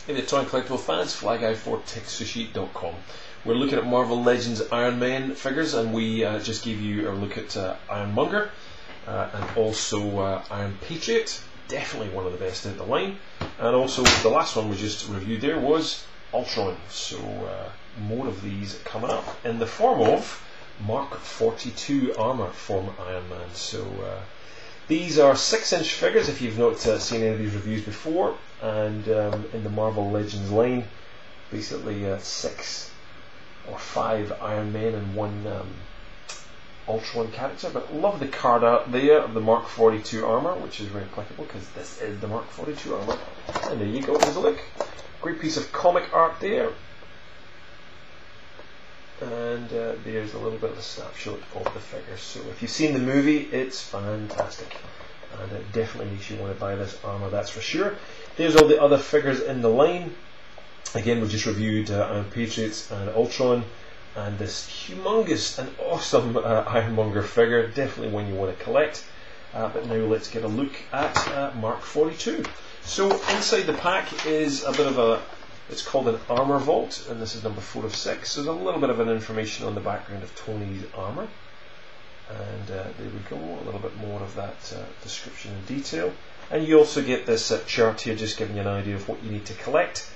If you're toy and collectible fans, flag out for TekSushi.com. We're looking at Marvel Legends Iron Man figures, and we just gave you a look at Ironmonger and also Iron Patriot. Definitely one of the best in the line. And also the last one we just reviewed there was Ultron. So more of these coming up in the form of Mark 42 armour from Iron Man. So these are 6-inch figures if you've not seen any of these reviews before, and in the Marvel Legends line, basically 6 or 5 Iron Men and 1 Ultron character. But love the card art there of the Mark 42 armour, which is very applicable because this is the Mark 42 armour. And there you go, there's a look. Great piece of comic art there. And there's a little bit of a snapshot of the figure. So if you've seen the movie, it's fantastic, and it definitely makes you want to buy this armour, that's for sure. There's all the other figures in the line. Again, we just reviewed Iron Patriots and Ultron, and this humongous and awesome Ironmonger figure, definitely one you want to collect. But now let's get a look at Mark 42. So inside the pack is a bit of a, it's called an armour vault, and this is number 4 of 6. So there's a little bit of an information on the background of Tony's armour, and there we go, a little bit more of that description and detail. And you also get this chart here, just giving you an idea of what you need to collect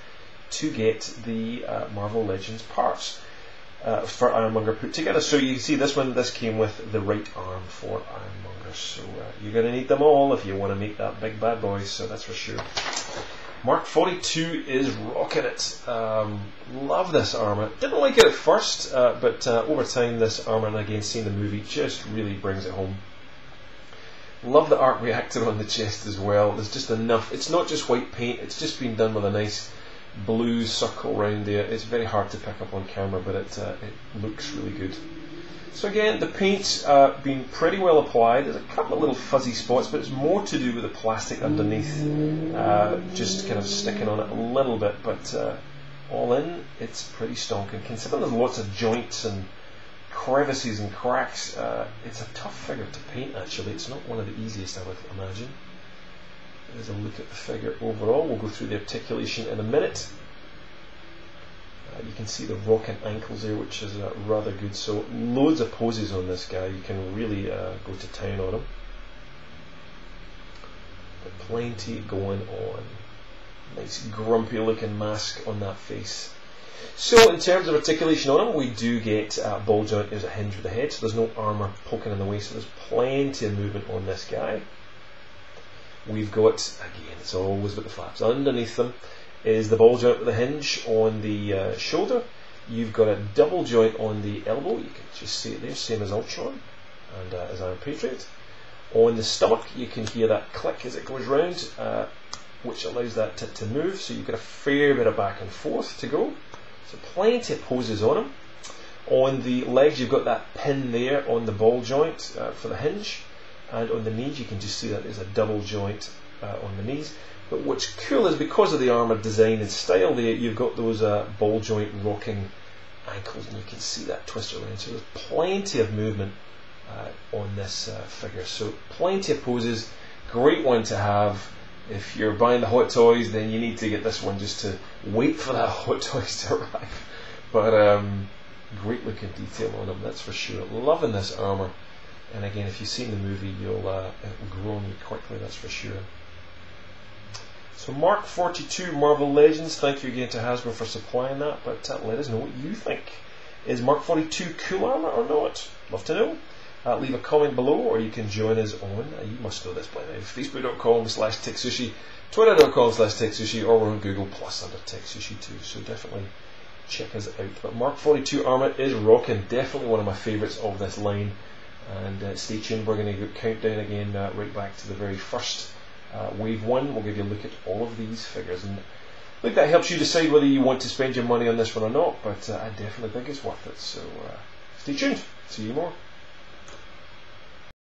to get the Marvel Legends parts for Ironmonger put together. So you can see this one, this came with the right arm for Ironmonger, so you're going to need them all if you want to make that big bad boy, so that's for sure. Mark 42 is rocking it. Love this armour. Didn't like it at first, but over time this armour, and again seeing the movie, just really brings it home. Love the arc reactor on the chest as well. There's just enough. It's not just white paint, it's just been done with a nice blue circle round there. It's very hard to pick up on camera, but it looks really good. So again, the paint's been pretty well applied. There's a couple of little fuzzy spots, but it's more to do with the plastic underneath, just kind of sticking on it a little bit, but all in, it's pretty stonking. Considering there's lots of joints and crevices and cracks, it's a tough figure to paint actually. It's not one of the easiest, I would imagine. There's a look at the figure overall. We'll go through the articulation in a minute. You can see the rocking ankles there, which is rather good. So loads of poses on this guy. You can really go to town on him. But plenty going on. Nice grumpy looking mask on that face. So in terms of articulation on him, we do get ball joint. There's a hinge with the head, so there's no armour poking in the way, so there's plenty of movement on this guy. We've got, again, it's always with the flaps. Underneath them is the ball joint with the hinge on the shoulder. You've got a double joint on the elbow. You can just see it there, same as Ultron and as Iron Patriot. On the stomach, you can hear that click as it goes round, which allows that to move. So you've got a fair bit of back and forth to go. So plenty of poses on him. On the legs, you've got that pin there on the ball joint for the hinge. And on the knees, you can just see that there's a double joint on the knees. But what's cool is because of the armour design and style there, you've got those ball joint rocking ankles, and you can see that twist around. So there's plenty of movement on this figure. So plenty of poses. Great one to have. If you're buying the Hot Toys, then you need to get this one just to wait for that Hot Toys to arrive. But great looking detail on them, that's for sure. Loving this armour. And again, if you've seen the movie, it'll grow on you quickly, that's for sure. So Mark 42 Marvel Legends, thank you again to Hasbro for supplying that, but let us know what you think. Is Mark 42 cool armour or not? Love to know. Leave a comment below, or you can join us on, you must know this by now, facebook.com/TekSushi, twitter.com/TekSushi, or we're on Google Plus under TekSushi too, so definitely check us out. But Mark 42 armour is rocking, definitely one of my favourites of this line, and stay tuned, we're going to go countdown again right back to the very first wave 1. We'll give you a look at all of these figures, and look, that helps you decide whether you want to spend your money on this one or not, but I definitely think it's worth it, so stay tuned, see you more.